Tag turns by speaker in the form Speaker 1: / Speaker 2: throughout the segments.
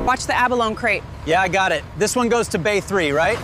Speaker 1: Watch the abalone crate.
Speaker 2: Yeah, I got it. This one goes to Bay 3, right?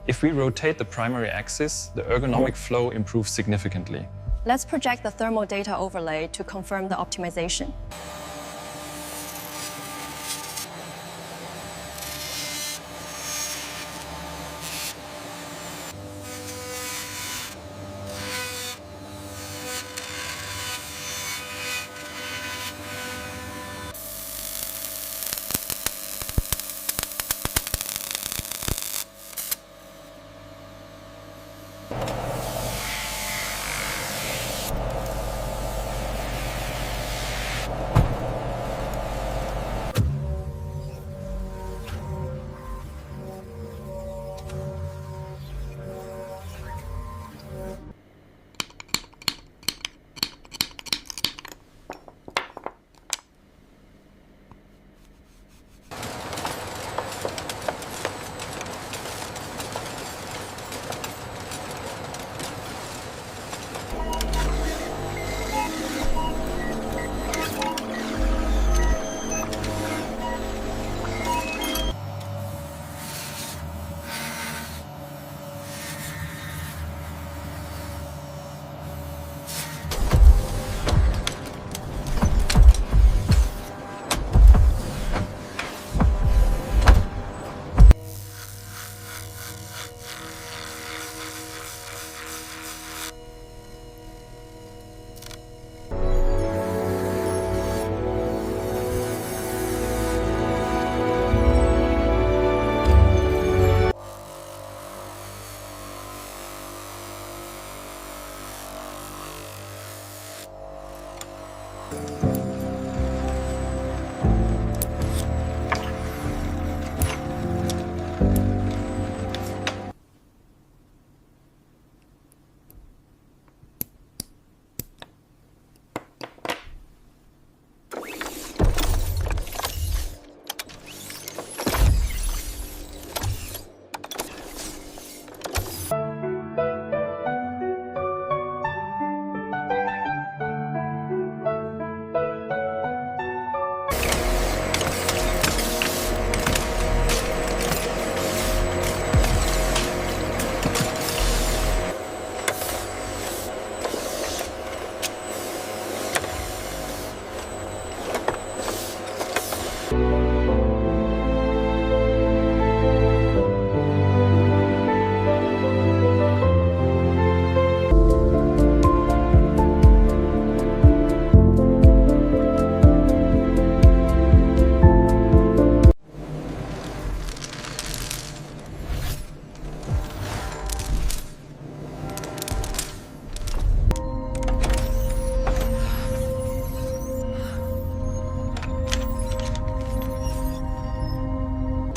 Speaker 3: If we rotate the primary axis, the ergonomic flow improves significantly.
Speaker 4: Let's project the thermal data overlay to confirm the optimization.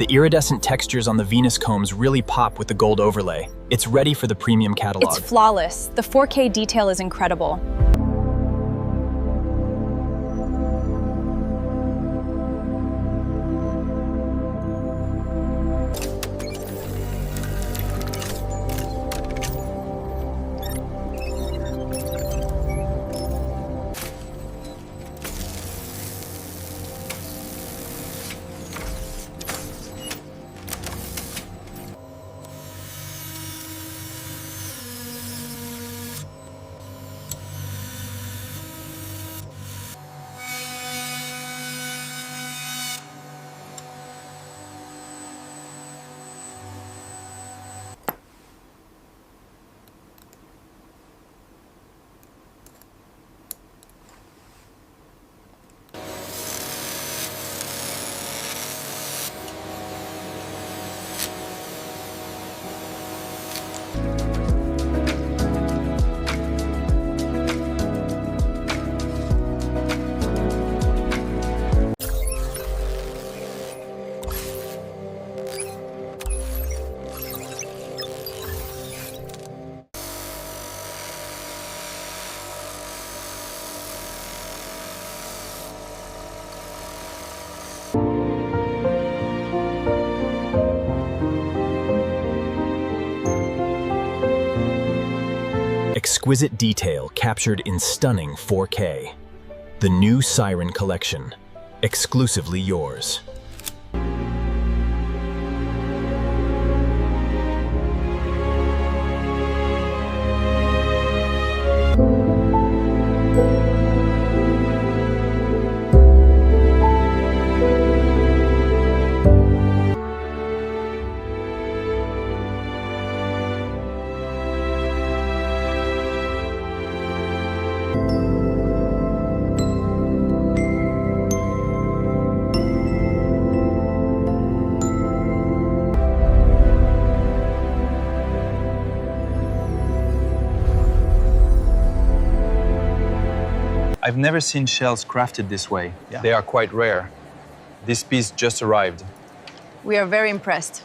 Speaker 5: The iridescent textures on the Venus combs really pop with the gold overlay. It's ready for the premium catalog.
Speaker 4: It's flawless. The 4K detail is incredible.
Speaker 5: exquisite detail captured in stunning 4K. The new Siren Collection, exclusively yours.
Speaker 1: I've never seen shells crafted this way.
Speaker 2: Yeah.
Speaker 1: They are quite rare. This piece just arrived.
Speaker 6: We are very impressed.